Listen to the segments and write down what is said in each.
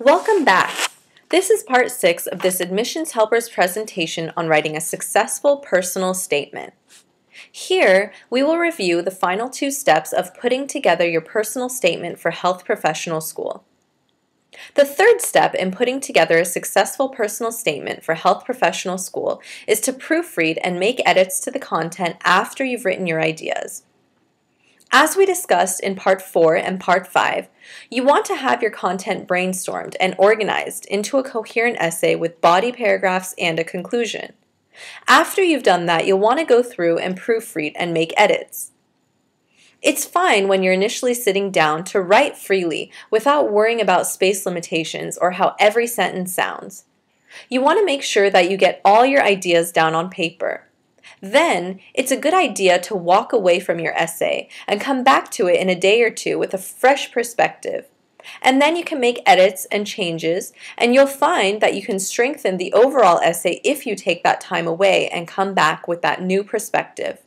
Welcome back. This is part 6 of this Admissions Helper's presentation on writing a successful personal statement. Here, we will review the final 2 steps of putting together your personal statement for health professional school. The third step in putting together a successful personal statement for health professional school is to proofread and make edits to the content after you've written your ideas. As we discussed in Part 4 and Part 5, you want to have your content brainstormed and organized into a coherent essay with body paragraphs and a conclusion. After you've done that, you'll want to go through and proofread and make edits. It's fine when you're initially sitting down to write freely without worrying about space limitations or how every sentence sounds. You want to make sure that you get all your ideas down on paper. Then, it's a good idea to walk away from your essay and come back to it in a day or two with a fresh perspective. And then you can make edits and changes, and you'll find that you can strengthen the overall essay if you take that time away and come back with that new perspective.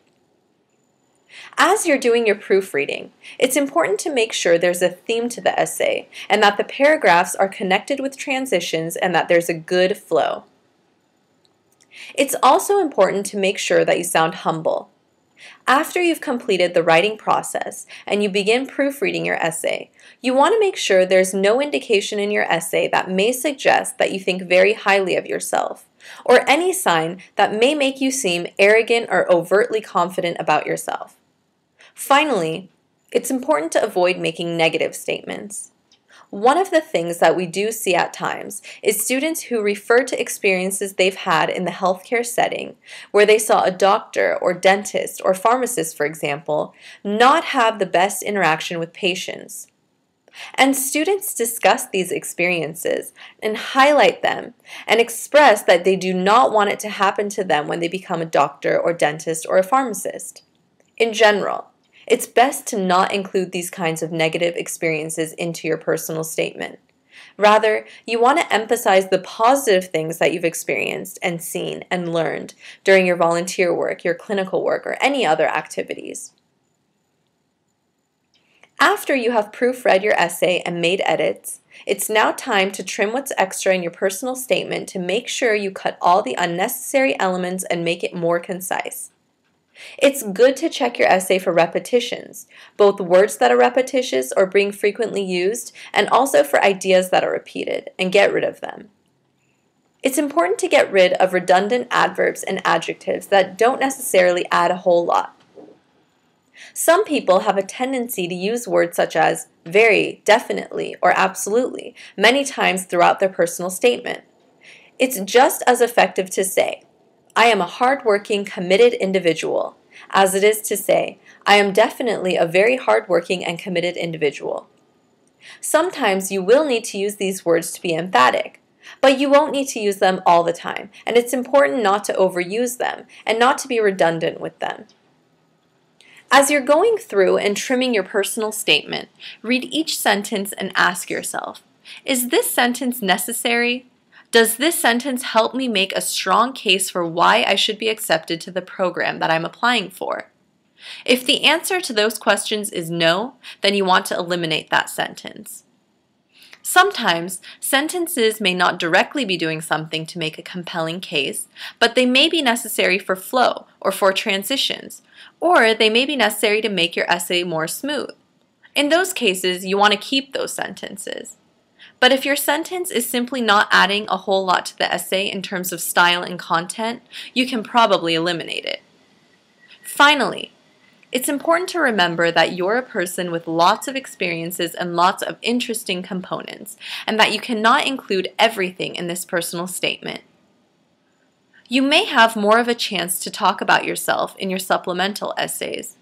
As you're doing your proofreading, it's important to make sure there's a theme to the essay and that the paragraphs are connected with transitions and that there's a good flow. It's also important to make sure that you sound humble. After you've completed the writing process and you begin proofreading your essay, you want to make sure there's no indication in your essay that may suggest that you think very highly of yourself, or any sign that may make you seem arrogant or overtly confident about yourself. Finally, it's important to avoid making negative statements. One of the things that we do see at times is students who refer to experiences they've had in the healthcare setting, where they saw a doctor or dentist or pharmacist, for example, not have the best interaction with patients. And students discuss these experiences and highlight them and express that they do not want it to happen to them when they become a doctor or dentist or a pharmacist. In general, it's best to not include these kinds of negative experiences into your personal statement. Rather, you want to emphasize the positive things that you've experienced and seen and learned during your volunteer work, your clinical work, or any other activities. After you have proofread your essay and made edits, it's now time to trim what's extra in your personal statement to make sure you cut all the unnecessary elements and make it more concise. It's good to check your essay for repetitions, both words that are repetitious or being frequently used, and also for ideas that are repeated, and get rid of them. It's important to get rid of redundant adverbs and adjectives that don't necessarily add a whole lot. Some people have a tendency to use words such as very, definitely, or absolutely many times throughout their personal statement. It's just as effective to say, I am a hardworking, committed individual, as it is to say, I am definitely a very hardworking and committed individual. Sometimes you will need to use these words to be emphatic, but you won't need to use them all the time, and it's important not to overuse them and not to be redundant with them. As you're going through and trimming your personal statement, read each sentence and ask yourself, is this sentence necessary? Does this sentence help me make a strong case for why I should be accepted to the program that I'm applying for? If the answer to those questions is no, then you want to eliminate that sentence. Sometimes, sentences may not directly be doing something to make a compelling case, but they may be necessary for flow or for transitions, or they may be necessary to make your essay more smooth. In those cases, you want to keep those sentences. But if your sentence is simply not adding a whole lot to the essay in terms of style and content, you can probably eliminate it. Finally, it's important to remember that you're a person with lots of experiences and lots of interesting components, and that you cannot include everything in this personal statement. You may have more of a chance to talk about yourself in your supplemental essays,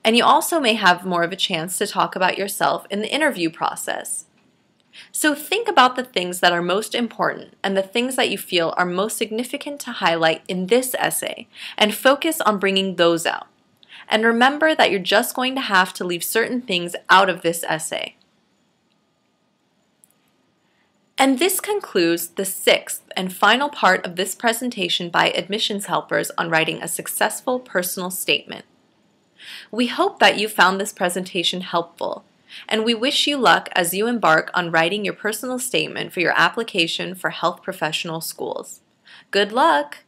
and you also may have more of a chance to talk about yourself in the interview process. So think about the things that are most important and the things that you feel are most significant to highlight in this essay, and focus on bringing those out. And remember that you're just going to have to leave certain things out of this essay. And this concludes the 6th and final part of this presentation by admissions helpers on writing a successful personal statement. We hope that you found this presentation helpful. And we wish you luck as you embark on writing your personal statement for your application for health professional schools. Good luck!